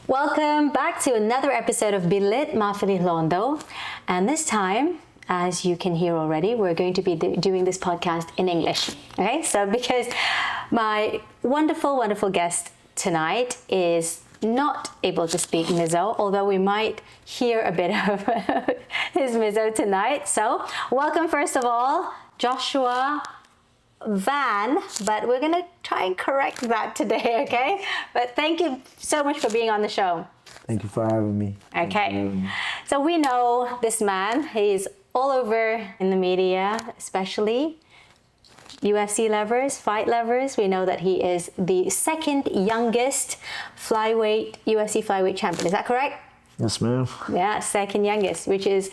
Welcome back to another episode of Bilit Mafili Londo. And this time, as you can hear already, we're going to be doing this podcast in English. Okay, so because my wonderful, wonderful guest tonight is not able to speak Mizo, although we might hear a bit of his Mizo tonight. So welcome first of all, Joshua Van, but we're going to try and correct that today, okay? But thank you so much for being on the show. Thank you for having me. Okay. So we know this man. He's all over in the media, especially UFC lovers, fight lovers. We know that he is the second youngest UFC flyweight champion. Is that correct? Yes, ma'am. Yeah, second youngest, which is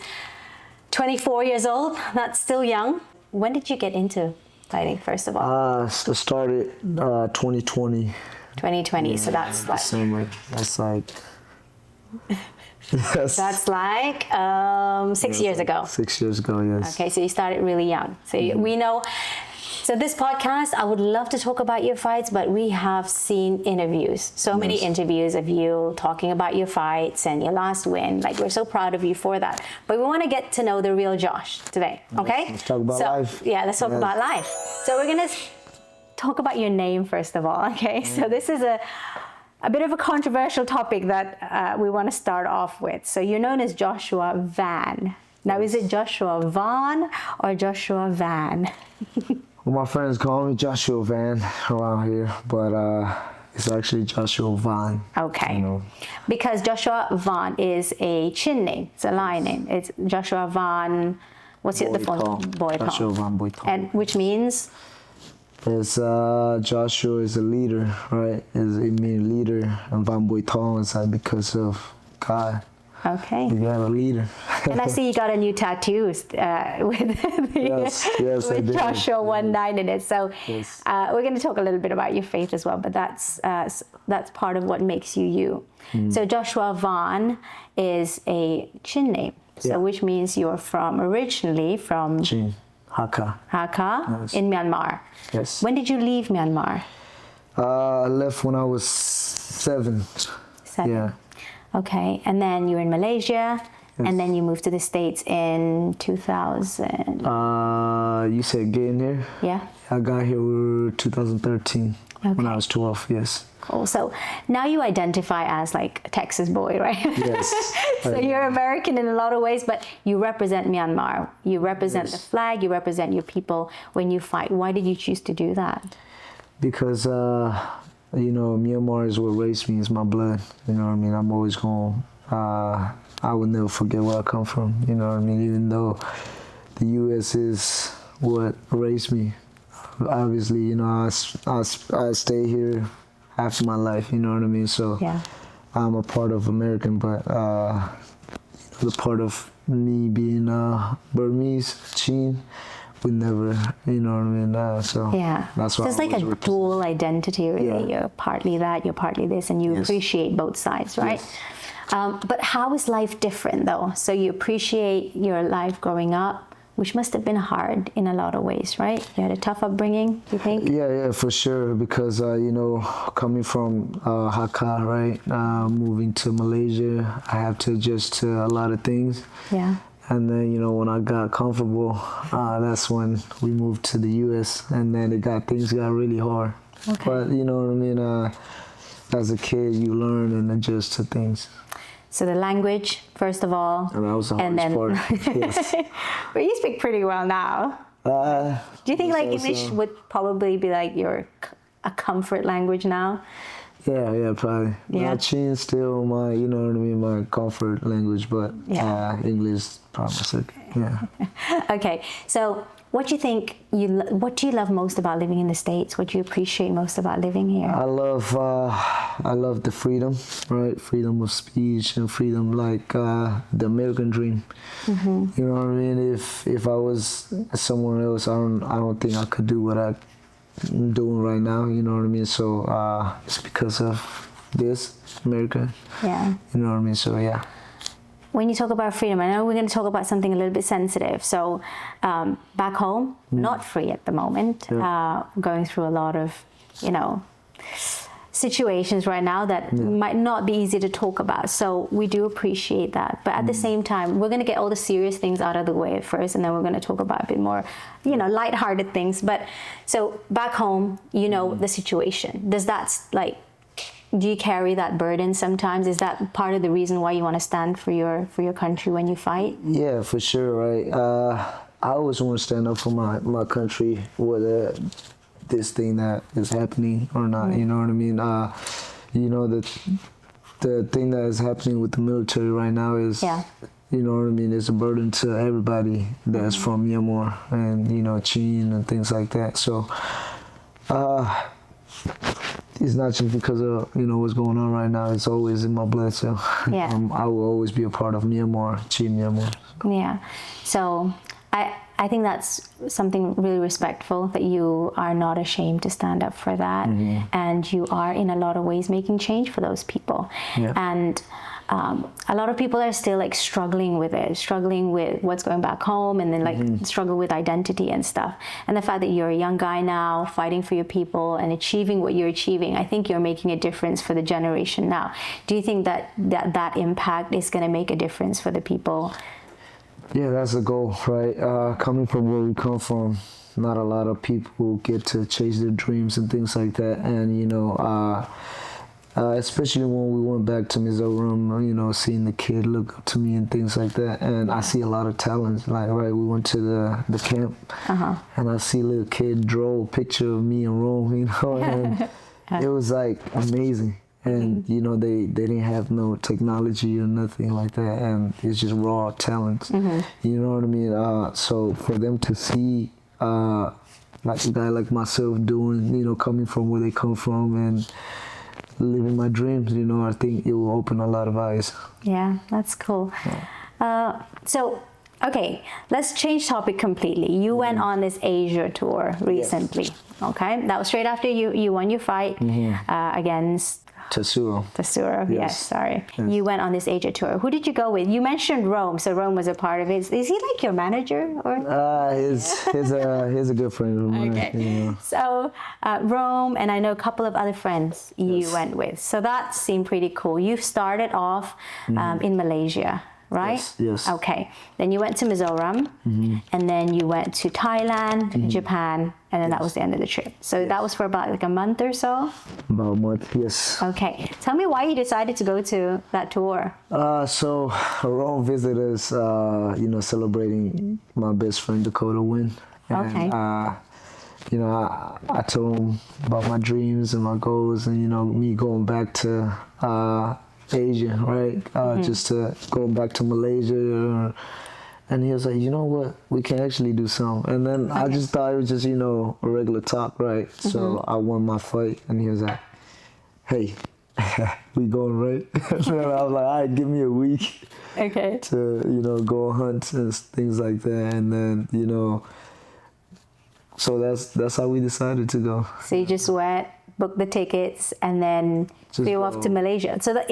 24 years old. That's still young. When did you get into fighting, first of all? Started 2020. 2020, so that's like... December. That's like... Yes. That's like 6 years ago. 6 years ago, yes. Okay, so you started really young. So we know... So this podcast, I would love to talk about your fights, but we have seen interviews, many interviews of you talking about your fights and your last win. Like, we're so proud of you for that. But we want to get to know the real Josh today, okay? Let's talk about life. Yeah, let's talk about life. So we're going to talk about your name, first of all, okay? So this is a bit of a controversial topic that we want to start off with. So you're known as Joshua Van. Now, is it Joshua Vaughn or Joshua Van? Well, my friends call me Joshua Van around here, but it's actually Joshua Van. Okay. You know. Because Joshua Van is a Chin name. It's a lion name. It's Joshua Van, what's it? The full boy Joshua Van Boy Tom. And which means? It's Joshua is a leader, right? It means leader, and Van Boy Tom is like because of God. Okay. You got a leader. And I see you got a new tattoo with with Joshua 19 in it. So we're going to talk a little bit about your faith as well, but that's part of what makes you you. So Joshua Van is a Chin name, which means you're originally from Chin, Hakka. Hakka in Myanmar. Yes. When did you leave Myanmar? I left when I was 7. 7. Yeah. Okay, and then you were in Malaysia, and then you moved to the States in 2000. You said getting here? Yeah. I got here 2013 when I was 12, yes. Cool. So now you identify as like a Texas boy, right? Yes. So you're American in a lot of ways, but you represent Myanmar. You represent the flag, you represent your people when you fight. Why did you choose to do that? Because, you know, Myanmar is what raised me. It's my blood. You know what I mean? I'm always going I will never forget where I come from. You know what I mean? Even though the U.S. is what raised me. Obviously, you know, I stay here half my life. You know what I mean? So I'm a part of American, but the part of me being Burmese, Chin, would never, you know what I mean? That's why so it's like a dual identity, really. Yeah. You're partly that, you're partly this, and you appreciate both sides, right? Yes. But how is life different, though? So you appreciate your life growing up, which must have been hard in a lot of ways, right? You had a tough upbringing, do you think? Yeah, for sure. Because, you know, coming from Hakka, right, moving to Malaysia, I have to adjust to a lot of things. Yeah. And then, you know, when I got comfortable, that's when we moved to the U.S. And then things got really hard. Okay. But, you know what I mean? As a kid, you learn and adjust to things. So the language, first of all. And that was the hardest part. Yes. But you speak pretty well now. Do you think like English would probably be like a comfort language now? Yeah, probably. Yeah. Chin still my, you know what I mean, my comfort language, but English probably second. Yeah. Okay, so what do you think? What do you love most about living in the States? What do you appreciate most about living here? I love the freedom, right? Freedom of speech and freedom, like the American dream. Mm-hmm. You know what I mean? If I was somewhere else, I don't think I could do what I'm doing right now. You know what I mean? So it's because of this America. Yeah. You know what I mean? So yeah. When you talk about freedom, I know we're going to talk about something a little bit sensitive. So back home, not free at the moment, going through a lot of, you know, situations right now that might not be easy to talk about. So we do appreciate that. But at the same time, we're going to get all the serious things out of the way first, and then we're going to talk about a bit more, lighthearted things. But so back home, the situation. Does that do you carry that burden sometimes? Is that part of the reason why you want to stand for your country when you fight? Yeah, for sure, right? I always want to stand up for my country, whether this thing that is happening or not. You know what I mean? The thing that is happening with the military right now is, you know what I mean, it's a burden to everybody that's from Myanmar and, Chin and things like that. So it's not just because of, what's going on right now. It's always in my blood. So I will always be a part of Myanmar, Chin Myanmar. Yeah. So I think that's something really respectful, that you are not ashamed to stand up for that, and you are in a lot of ways making change for those people. And a lot of people are still struggling with what's going back home, and then struggle with identity and stuff. And the fact that you're a young guy now fighting for your people and achieving what you're achieving, I think you're making a difference for the generation now. Do you think that impact is going to make a difference for the people? Yeah, that's the goal, right? Coming from where we come from, not a lot of people get to chase their dreams and things like that. And, especially when we went back to Mizo, seeing the kid look up to me and things like that. And I see a lot of talents. We went to the camp, and I see a little kid draw a picture of me and Rome, and it was amazing. And, they didn't have no technology or nothing like that. And it's just raw talents. You know what I mean? So for them to see a guy like myself doing, coming from where they come from and living my dreams, I think it will open a lot of eyes. Yeah, that's cool. So, okay, let's change topic completely. You went on this Asia tour recently, okay? That was straight after you won your fight against... Tesoro, yes, sorry. Yes. You went on this Asia tour. Who did you go with? You mentioned Rome, so Rome was a part of it. Is he your manager? Or? He's a good friend of mine. Okay. So Rome, and I know a couple of other friends you went with. So that seemed pretty cool. You started off in Malaysia, right? Yes. Okay. Then you went to Mizoram, and then you went to Thailand, Japan, and then that was the end of the trip. So that was for about a month or so? About a month, yes. Okay. Tell me why you decided to go to that tour. So Rome visited us, celebrating my best friend Dakota win. And, okay. I told him about my dreams and my goals and, me going back to Asia, right? Just to go back to Malaysia. And he was like, you know what? We can actually do something. And then I just thought it was just, a regular talk, right? So I won my fight, and he was like, hey, we going, right? And I was like, all right, give me a week to, go hunt and things like that. And then, so that's how we decided to go. So you just went, booked the tickets, and then flew off to Malaysia. So that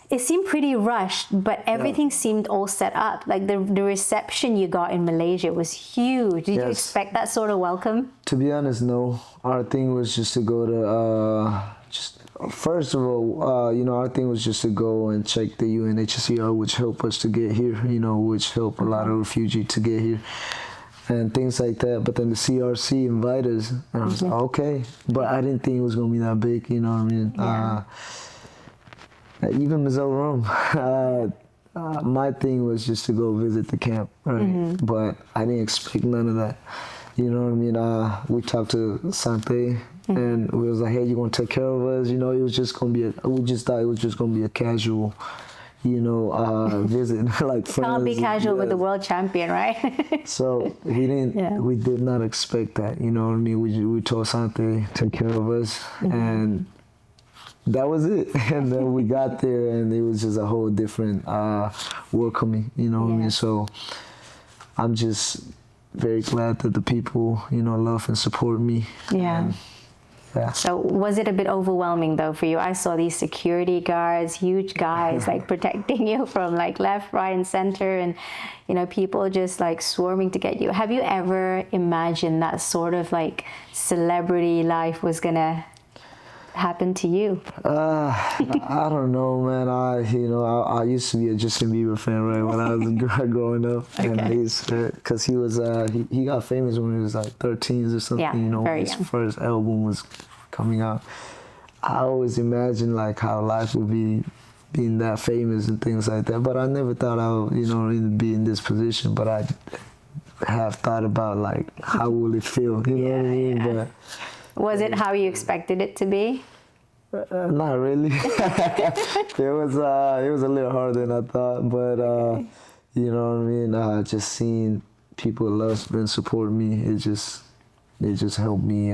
it seemed pretty rushed, but everything seemed all set up. The reception you got in Malaysia was huge. Did you expect that sort of welcome? To be honest, no. Our thing was just to go to, first of all, our thing was just to go and check the UNHCR, which helped us to get here, which helped a lot of refugees to get here. And things like that. But then the CRC invited us, and I was like, okay. But I didn't think it was going to be that big, you know what I mean? Yeah. Even Mizoram, my thing was just to go visit the camp, right? But I didn't expect none of that. You know what I mean? We talked to Sante, and we was like, hey, you going to take care of us? It was just going to be we just thought it was just going to be a casual, visit, like friends. Can't be casual with the world champion, right? So we did not expect that, you know what I mean? We told Sante, take care of us, and that was it. And then we got there, and it was just a whole different welcoming, you know what I mean? So I'm just very glad that the people, love and support me. Yeah. So was it a bit overwhelming though for you? I saw these security guards, huge guys, protecting you from left, right, and center, and people just swarming to get you. Have you ever imagined that sort of celebrity life was gonna happened to you? I don't know, man. I used to be a Justin Bieber fan, right, when I was growing up, and because he was he got famous when he was like 13 or something. Yeah, his young. first album was coming out. I always imagined like how life would be being that famous and things like that, but I never thought I would, really be in this position. But I have thought about like how will it feel, what I mean? Yeah. But Was it how you expected it to be? not really. It was a little harder than I thought, but you know what I mean. Just seeing people love and support me, it just helped me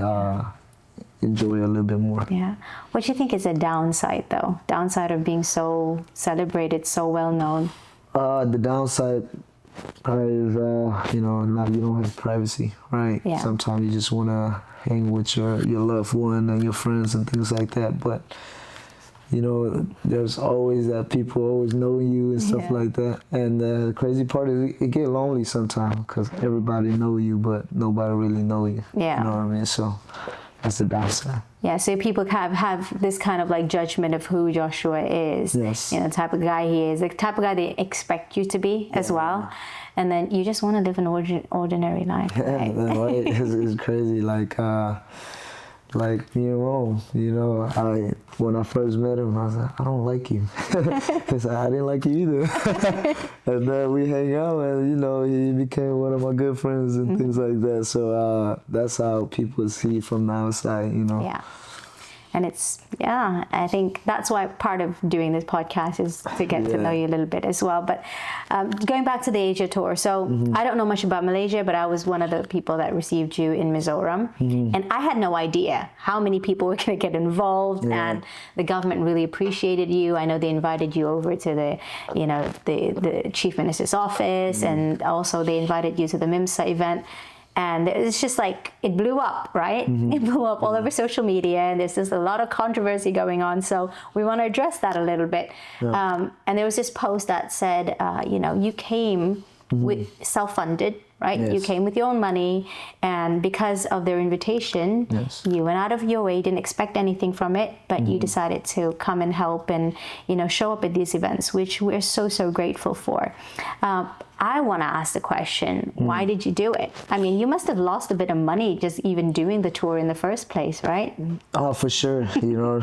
enjoy it a little bit more. Yeah. What do you think is a downside, though? Downside of being so celebrated, so well known? The downside is, now you don't have privacy, right? Yeah. Sometimes you just want to hang with your loved one and your friends and things like that. But, there's always that people always know you and stuff like that. And the crazy part is it get lonely sometimes because everybody know you, but nobody really know you. Yeah. You know what I mean? So that's the downside. Yeah, so people have this kind of like judgment of who Joshua is. Yes. The type of guy he is, the type of guy they expect you to be as well. And then you just want to live an ordinary life. Right? Right? It's crazy. Like me and Rome, when I first met him, I was like, I don't like you. He said, I didn't like you either. And then we hang out, and he became one of my good friends and things like that. So that's how people see from the outside, Yeah. And I think that's why part of doing this podcast is to get to know you a little bit as well. But going back to the Asia tour, so I don't know much about Malaysia, but I was one of the people that received you in Mizoram. And I had no idea how many people were going to get involved, and the government really appreciated you. I know they invited you over to the Chief Minister's office, and also they invited you to the MIMSA event. And it's just like, it blew up, right? It blew up all over social media, and there's just a lot of controversy going on. So we want to address that a little bit. Yeah. And there was this post that said, you came with self-funded, right? Yes. You came with your own money, and because of their invitation, you went out of your way, didn't expect anything from it, but you decided to come and help and, show up at these events, which we're so, so grateful for. I want to ask the question, why did you do it? I mean, you must have lost a bit of money just even doing the tour in the first place, right? Oh, for sure. Rome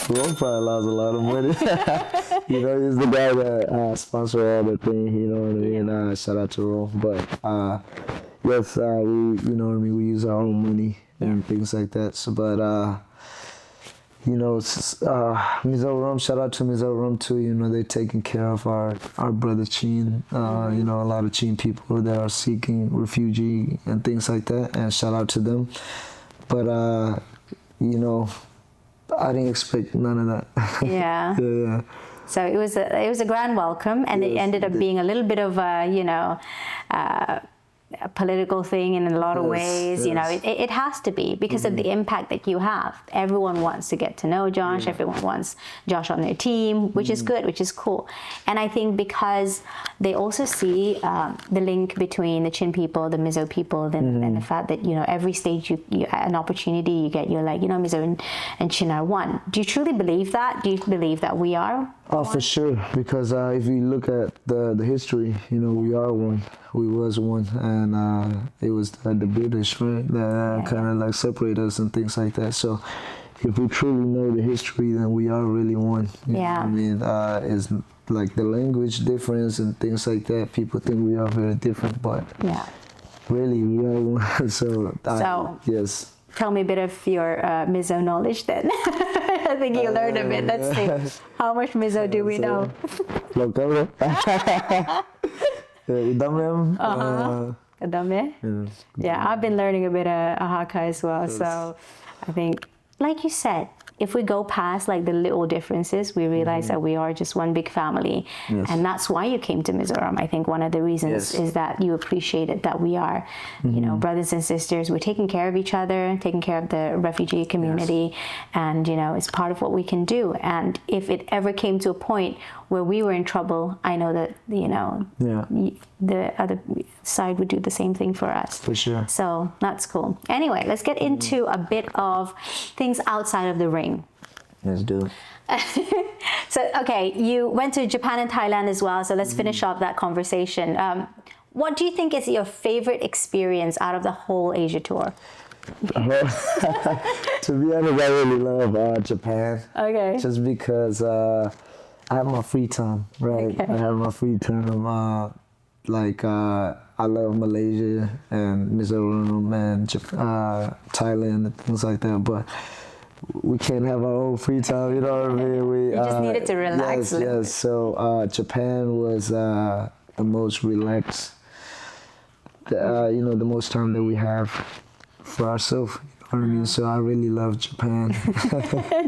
probably lost a lot of money. He's the guy that sponsored all the thing, what I mean? Shout out to Rome. But yes, we use our own money and things like that. So, but Mizoram, shout out to Mizoram too. They're taking care of our brother Chin. A lot of Chin people that are seeking refugee and things like that, and shout out to them. But I didn't expect none of that. Yeah. Yeah. So it was a grand welcome, and it ended up being a little bit of a political thing in a lot of ways. It has to be because of the impact that you have. Everyone wants to get to know Josh. Everyone wants Josh on their team, which is good, which is cool. And I think because they also see the link between the Chin people, the Mizo people, and the fact that every stage you an opportunity you get, you're like, Mizo and Chin are one. Do you truly believe that? Do you believe that we are? Oh, for sure. Because if you look at the history, we are one. We was one, and it was the British, right, that kind of like separate us and things like that. So if we truly know the history, then we are really one. You know what I mean, it's like the language difference and things like that. People think we are very different, but really we are one. So yes. Tell me a bit of your Mizo knowledge then. I think you learned a bit. Let's see. How much Mizo do we know? Yeah, I've been learning a bit of Haka as well. So I think, like you said, if we go past like the little differences, we realize that we are just one big family. And that's why you came to Mizoram. I think one of the reasons is that you appreciated that we are, brothers and sisters. We're taking care of each other, taking care of the refugee community. And, it's part of what we can do. And if it ever came to a point where we were in trouble, I know that, the other side would do the same thing for us. For sure. So that's cool. Anyway, let's get into a bit of things outside of the ring. Let's do it. So, okay, you went to Japan and Thailand as well. So let's finish off that conversation. What do you think is your favorite experience out of the whole Asia tour? To be honest, I really love Japan. Okay. Just because I have my free time, right? Okay. I have my free time. I love Malaysia and Mizoram and Thailand and things like that. But we can't have our own free time, you know what I mean? You just needed to relax. Yes. So Japan was the most relaxed. The most time that we have for ourselves. You know what I mean? So I really love Japan.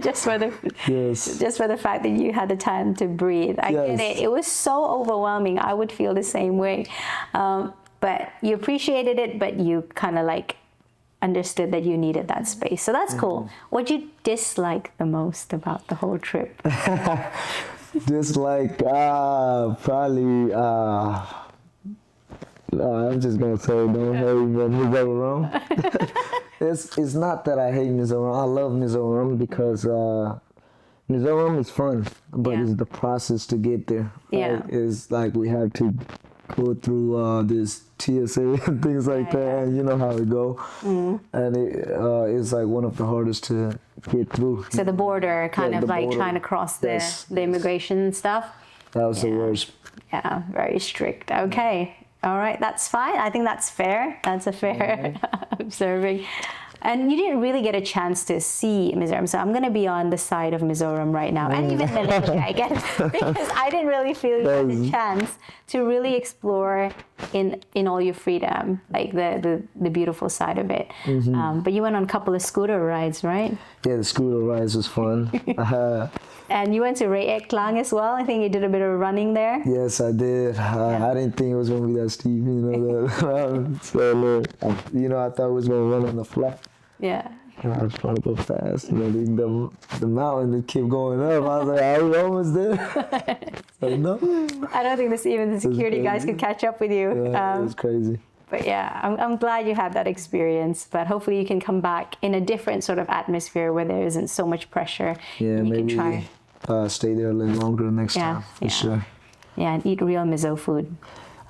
just for the fact that you had the time to breathe. I get it. It was so overwhelming. I would feel the same way. But you appreciated it, but you kind of like understood that you needed that space. So that's cool. What did you dislike the most about the whole trip? Dislike, probably, I'm just gonna say, don't hate Mizoram. It's not that I hate Mizoram. I love Mizoram because Mizoram is fun, but it's the process to get there. Right? Yeah. It's like we have to go through this TSA and things like that, and you know how it go. And it's like one of the hardest to get through. So the border, kind of like border. trying to cross the immigration and stuff. That was the worst. Yeah, very strict. Okay. All right, that's fine. I think that's fair. That's a fair observing. And you didn't really get a chance to see Mizoram, so I'm going to be on the side of Mizoram right now, and even Malaysia, I guess, because I didn't really feel you had the chance to really explore in all your freedom, like the beautiful side of it. But you went on a couple of scooter rides, right? Yeah, the scooter rides was fun. And you went to Ray Ek Klang as well. I think you did a bit of running there. Yes, I did. I didn't think it was going to be that steep, I thought it was going to run on the flat. Yeah. And I was trying to go fast. The mountain that kept going up. I was like, I was almost there. So, no. I don't think even the security guys could catch up with you. Yeah, it was crazy. But yeah, I'm glad you had that experience. But hopefully you can come back in a different sort of atmosphere where there isn't so much pressure. Yeah, and you maybe can try. Stay there a little longer next time, for sure. Yeah, and eat real Mizo food.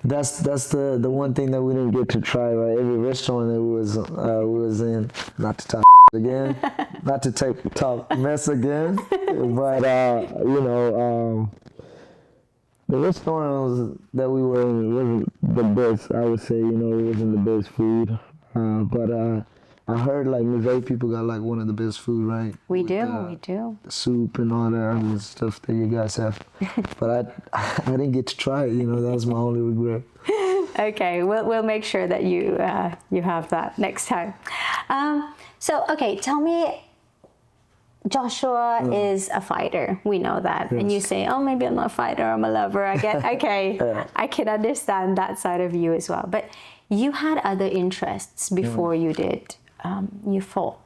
That's the one thing that we didn't get to try, right? Every restaurant that we was in, not to talk again, not to talk mess again, but the restaurants that we were in wasn't the best. I would say, it wasn't the best food, but I heard like Mizo people got like one of the best food, right? We do. The soup and all that other stuff that you guys have. But I didn't get to try it, that was my only regret. Okay, we'll make sure that you have that next time. Tell me, Joshua is a fighter. We know that. Yes. And you say, oh, maybe I'm not a fighter, I'm a lover. I get, okay, I can understand that side of you as well. But you had other interests before you did. You fought.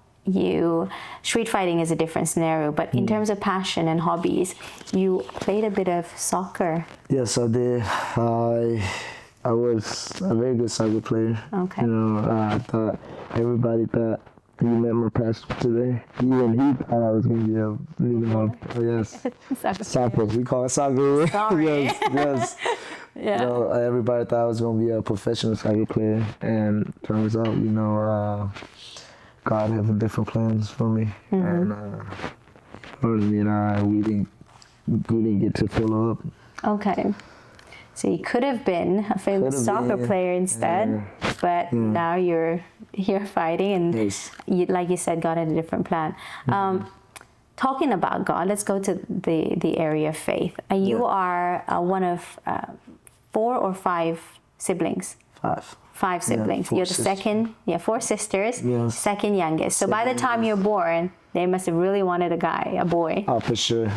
Street fighting is a different scenario, but in terms of passion and hobbies, you played a bit of soccer. Yes, I did. I was a very good soccer player. Okay. I thought everybody thought you met my pastor today. Even he thought I was going to be yes. Soccer. We call it soccer. Sorry. yes. Yeah. Everybody thought I was going to be a professional soccer player, and turns out, God has different plans for me, and we didn't get to follow up. Okay, so you could have been a famous soccer player instead, but now you're fighting, and like you said, God had a different plan. Talking about God, let's go to the area of faith. You are one of 4 or 5 siblings. 5. 5 siblings. You're the second, 4 sisters, second youngest. So by the time you're born, they must have really wanted a boy. Oh, for sure.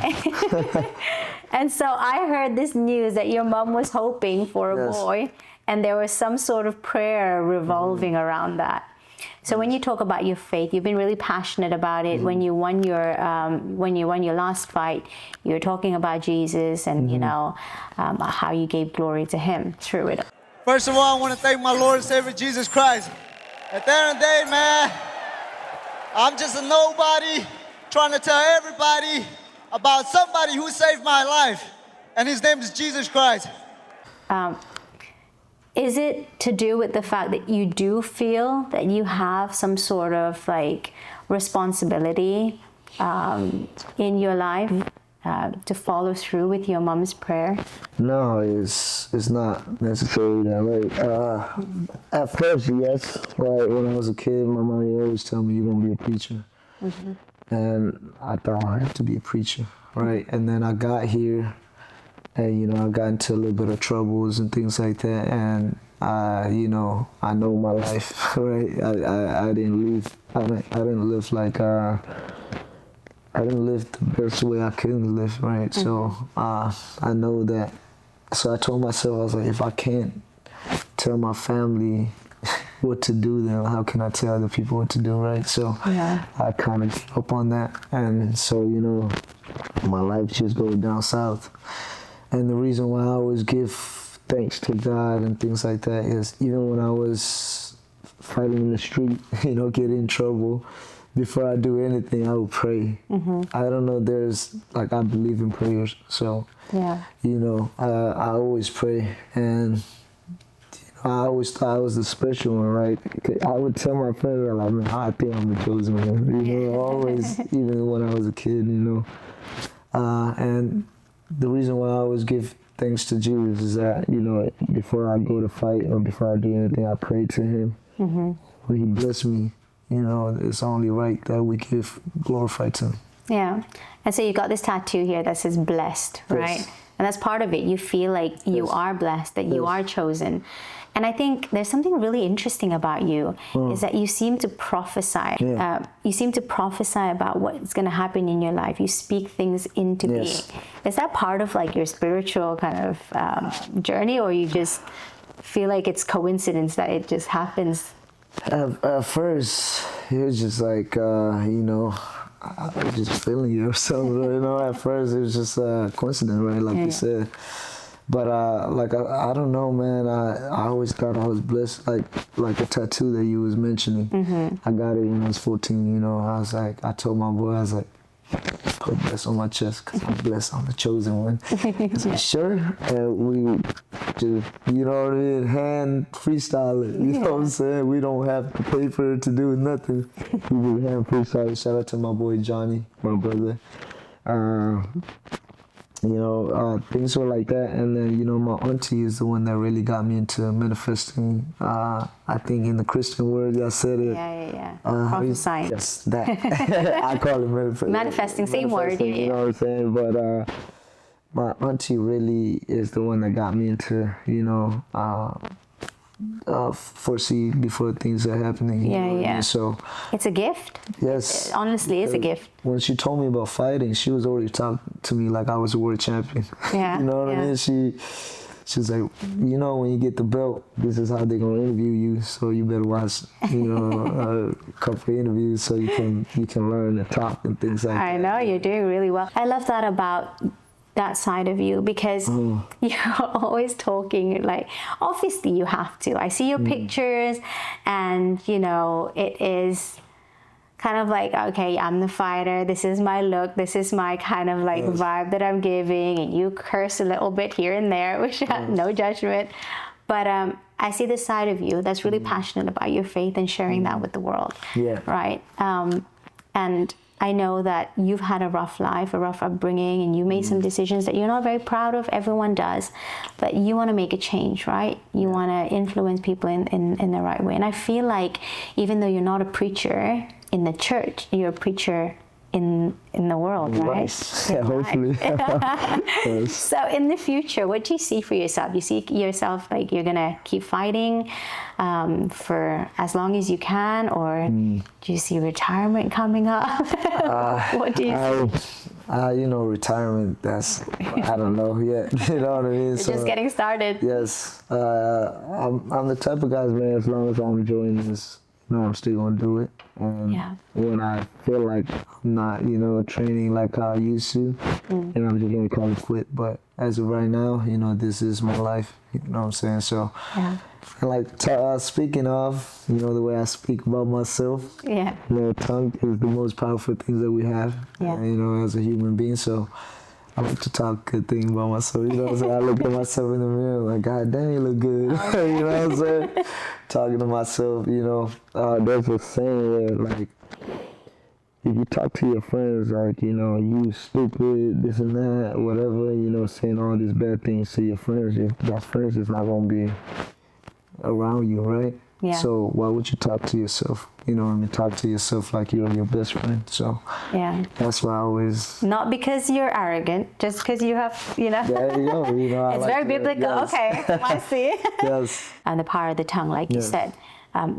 And so I heard this news that your mom was hoping for a boy, and there was some sort of prayer revolving around that. So when you talk about your faith, you've been really passionate about it. When you won your last fight, you were talking about Jesus and you know how you gave glory to Him through it. First of all, I want to thank my Lord and Savior Jesus Christ. At the end of the day, man, I'm just a nobody trying to tell everybody about somebody who saved my life, and His name is Jesus Christ. Is it to do with the fact that you do feel that you have some sort of like responsibility in your life to follow through with your mom's prayer? No, it's not necessarily that way. At first, yes. Right, when I was a kid, my mom always tell me, you're going to be a preacher. And I thought I have to be a preacher, right? And then I got here, and, you know, I got into a little bit of troubles and things like that. And, you know, I know my life, right? I didn't live like, I didn't live the best way I could live, right? So I know that. So I told myself, I was like, if I can't tell my family what to do, then how can I tell other people what to do, right? So I kind of gave up on that. And so, you know, my life just goes down south. And the reason why I always give thanks to God and things like that is even when I was fighting in the street, you know, getting in trouble, before I do anything, I would pray. I don't know, I believe in prayers. So, you know, I always pray. And you know, I always thought I was the special one, right? I would tell my friends, like, man, I think I'm the chosen one. You know, always, even when I was a kid, you know. And the reason why I always give thanks to Jesus is that, you know, before I go to fight or before I do anything, I pray to Him. When He bless me, you know, it's only right that we give glorify to Him. Yeah. And so you got this tattoo here that says blessed, right? Yes. And that's part of it. You feel like you are blessed, that you are chosen. And I think there's something really interesting about you is that you seem to prophesy. You seem to prophesy about what's going to happen in your life. You speak things into being. Is that part of like your spiritual kind of journey, or you just feel like it's coincidence that it just happens? At first, it was just like, you know, I was just feeling it or something, you know. At first, it was just a coincidence, right, like you said. But like I don't know, man. I always thought I was blessed, like the tattoo that you was mentioning. I got it when I was 14. You know, I was like, I told my boy, I was like, put blessed on my chest because I'm blessed. I'm the chosen one. He's like, sure. And we just, you know what I mean, hand freestyle it. You know what I'm saying? We don't have the paper to do nothing. We just hand freestyle it. Shout out to my boy Johnny, my brother. You know, things were like that. And then, you know, my auntie is the one that really got me into manifesting. I think in the Christian word, y'all said it. Prophesying. Yes, that. I call it manifesting. Same word. You know what I'm saying? But my auntie really is the one that got me into, you know, foresee before things are happening. So it's a gift. Yes. It honestly is a gift. When she told me about fighting, she was already talking to me like I was a world champion. Yeah. You know what I mean? She was like, you know, when you get the belt, this is how they're gonna interview you. So you better watch, you know, a couple of interviews so you can learn to talk and things like that. I know you're doing really well. I love that about that side of you because you're always talking, like, obviously you have to. I see your pictures and, you know, it is kind of like, okay, I'm the fighter, this is my look, this is my kind of like vibe that I'm giving, and you curse a little bit here and there, which no judgment. But I see this side of you that's really passionate about your faith and sharing that with the world. Right? And I know that you've had a rough life, a rough upbringing, and you made some decisions that you're not very proud of. Everyone does. But you want to make a change, right? You want to influence people in the right way. And I feel like even though you're not a preacher in the church, you're a preacher in the world, right? Nice. Yeah, hopefully. So in the future, what do you see for yourself? You see yourself like you're going to keep fighting for as long as you can, or do you see retirement coming up? What do you see? You know, retirement, that's, I don't know yet. You know what I mean? You're just getting started. Yes. I'm the type of guys, man, as long as I'm enjoying this, no, I'm still gonna do it. And Yeah. when I feel like I'm not, you know, training like I used to, and I'm just gonna call it quit. But as of right now, you know, this is my life. You know what I'm saying? So, Yeah. and like speaking of, you know, the way I speak about myself, Yeah. you know, tongue is the most powerful things that we have, Yeah. you know, as a human being. So I like to talk good things about myself. You know what I'm saying? I look at myself in the mirror like, God damn, you look good. You know what I'm saying? Talking to myself, you know, there's a saying where, like, if you talk to your friends, like, you know, you stupid, this and that, whatever, you know, saying all these bad things to your friends, your friends is not going to be around you, right? Yeah. So why would you talk to yourself? You know what I mean? Talk to yourself like you're your best friend. So Yeah. that's why I always... Not because you're arrogant, just because you have, you know. There you go. You know, I It's like very to- biblical. yes. Okay, I see. Yes. And the power of the tongue, like you Yes. said.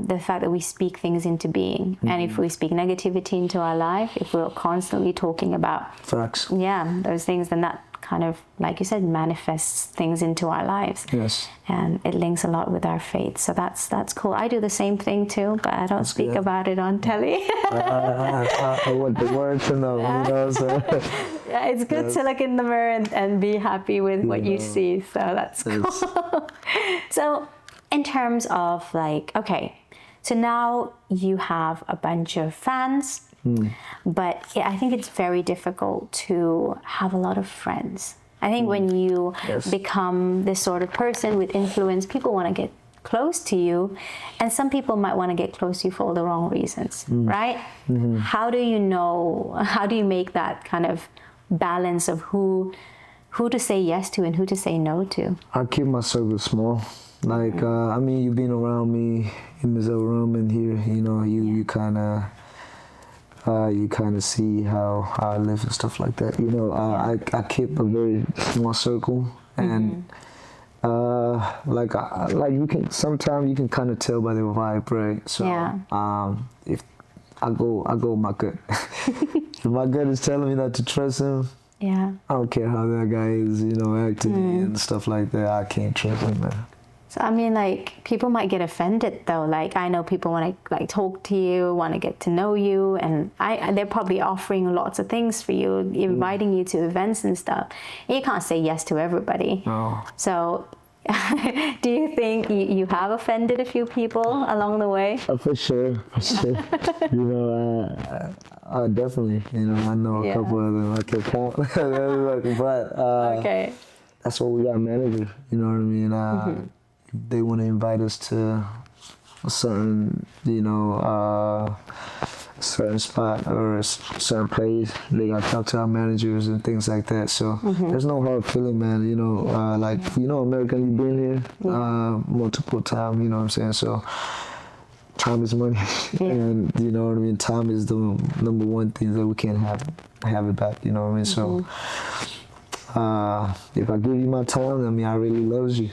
The fact that we speak things into being. And if we speak negativity into our life, if we're constantly talking about, Facts. those things, then that kind of, like you said, manifests things into our lives. Yes. And it links a lot with our faith. So that's cool. I do the same thing too, but I don't speak good. about it on telly. I want the word to know. You know what I'm saying? Yeah, it's good to look in the mirror and be happy with what you see. So that's cool. So in terms of like, okay, so now you have a bunch of fans, but I think it's very difficult to have a lot of friends. I think when you Yes. become this sort of person with influence, people want to get close to you, and some people might want to get close to you for all the wrong reasons, right? How do you know, how do you make that kind of balance of who to say yes to and who to say no to? I keep my circle small. Like, I mean, you've been around me in this other room and here, you know, you kind of see how I live and stuff like that. You know, I keep a very small circle, and like you can sometimes you can kind of tell by the vibe, right? So if I go with my gut, if my gut is telling me not to trust him, I don't care how that guy is, you know, acting and stuff like that. I can't trust him, man. So I mean, like, people might get offended though. Like, I know people want to like talk to you, want to get to know you, and they're probably offering lots of things for you, inviting you to events and stuff. And you can't say yes to everybody. No. So, do you think you have offended a few people along the way? For sure. You know, I definitely, you know, I know a couple of them I can count. But Okay. that's what we got managers, you know what I mean? They want to invite us to a certain, you know, certain spot or a certain place. They got to talk to our managers and things like that. So there's no hard feeling, man. You know, like, you know, American, you've been here multiple times, you know what I'm saying? So time is money. And, you know what I mean? Time is the number one thing that we can't have it back, you know what I mean? So if I give you my time, I mean, I really love you.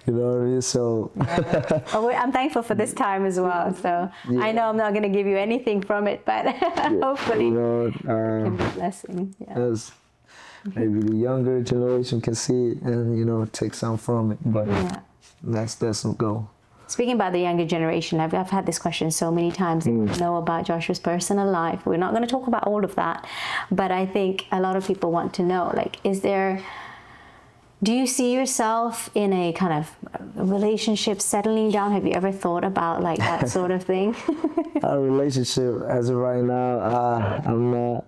You know what I mean? So I'm thankful for this time as well. So I know I'm not going to give you anything from it, but hopefully you know, it can be a blessing. as maybe the younger generation can see it and, you know, take some from it. But that's the goal. Speaking about the younger generation, I've had this question so many times. They know about Joshua's personal life. We're not going to talk about all of that, but I think a lot of people want to know, like, do you see yourself in a kind of relationship, settling down? Have you ever thought about like that sort of thing? Our relationship, as of right now, I'm not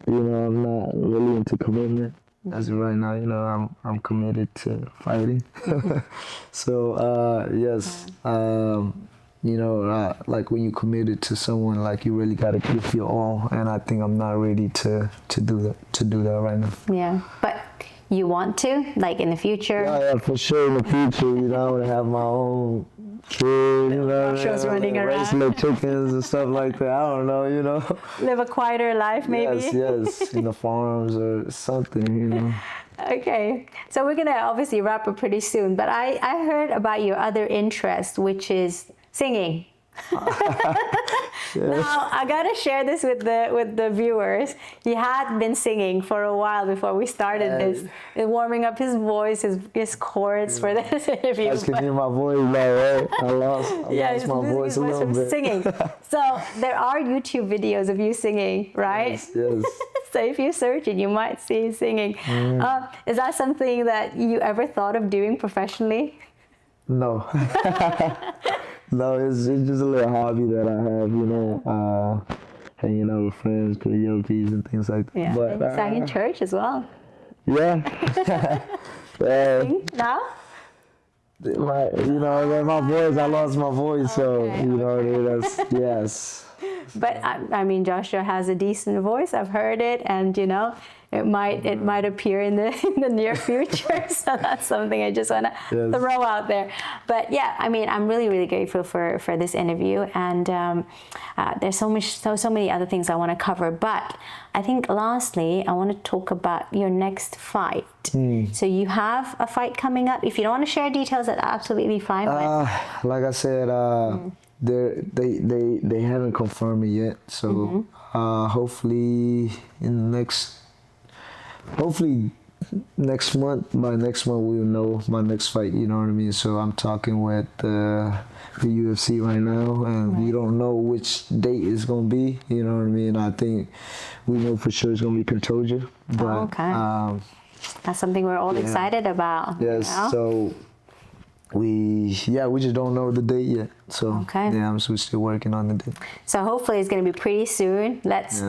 really into commitment. As of right now, you know, I'm committed to fighting. So yes, you know, like when you committed to someone, like you really gotta give your all, and I think I'm not ready to do that right now. Yeah, but you want to, like, in the future? Yeah, for sure in the future. You know, I want to have my own kid, you know, Shows running raise around. little chickens and stuff like that. I don't know, you know. Live a quieter life, maybe? Yes, in the farms or something, you know. Okay, so we're gonna obviously wrap up pretty soon, but I heard about your other interest, which is singing. Now I gotta share this with the viewers. He had been singing for a while before we started this, warming up his voice, his chords for this interview. You guys can hear my voice now, right? I lost my voice a little bit. Singing. So there are YouTube videos of you singing, right? Yes. So if you search it, you might see you singing. Is that something that you ever thought of doing professionally? No. No, it's just a little hobby that I have, you know, hanging out with friends, karaoke and things like that. Yeah, But, and you sang in church as well. Yeah. Sing now? My voice, I lost my voice, so, that's, yes. But I mean, Joshua has a decent voice. I've heard it, and it might appear in the near future. So that's something I just want to throw out there. But yeah, I mean, I'm really, really grateful for this interview, and there's so many other things I want to cover. But I think lastly, I want to talk about your next fight. So you have a fight coming up. If you don't want to share details, that's absolutely fine. Like I said, they haven't confirmed it yet. So hopefully next month, by next month we'll know my next fight, you know what I mean? So I'm talking with the UFC right now, and we don't know which date it's gonna be, you know what I mean? I think we know for sure it's gonna be Pantoja, but that's something we're all excited about. Yes, so we just don't know the date yet. So we're still working on the date. So hopefully it's going to be pretty soon. Let's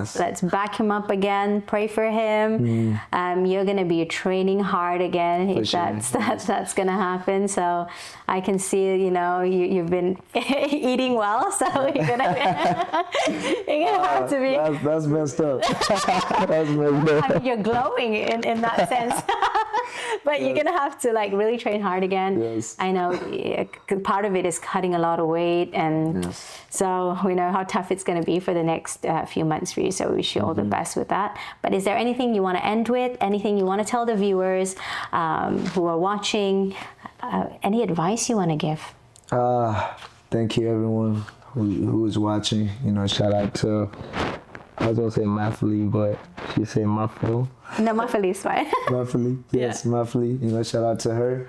back him up again. Pray for him. You're going to be training hard again if that's going to happen. So I can see you've been eating well. So you're gonna have to be. That's messed up. That's messed up. I mean, you're glowing in that sense. But you're gonna have to really train hard again. Yes. I know part of it is cutting a lot of weight, and so we know how tough it's gonna be for the next few months for you. So we wish you all the best with that. But is there anything you want to end with? Anything you want to tell the viewers who are watching? Any advice you want to give? Thank you, everyone who is watching. Shout out to. I was gonna say Mafali, but she said Mafali. No, Mafali is fine. Mafali, yes, Mafali. Shout out to her.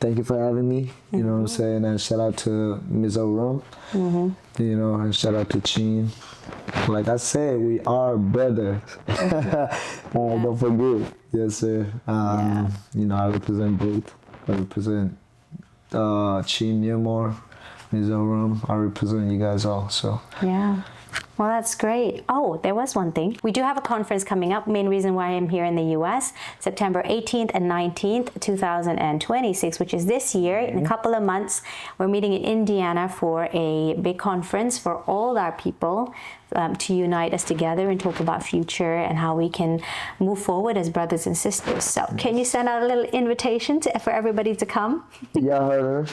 Thank you for having me. You know what I'm saying? And shout out to Mizo Rum. And shout out to Chin. Like I said, we are brothers. Don't forget. Yes, sir. I represent both. I represent Chin Myanmar. Mizo Rum. I represent you guys all. So yeah. Well, that's great. Oh, there was one thing. We do have a conference coming up. Main reason why I'm here in the US, September 18th and 19th, 2026, which is this year. In a couple of months, we're meeting in Indiana for a big conference for all our people to unite us together and talk about future and how we can move forward as brothers and sisters. So can you send out a little invitation for everybody to come? Yeah, heard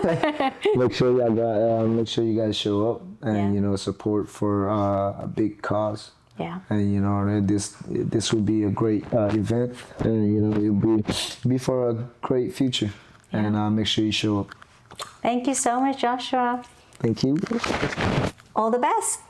her. Make sure you guys show up and support for a big cause. Yeah. And this will be a great event, and it'll be for a great future. Yeah. And make sure you show up. Thank you so much, Joshua. Thank you. All the best.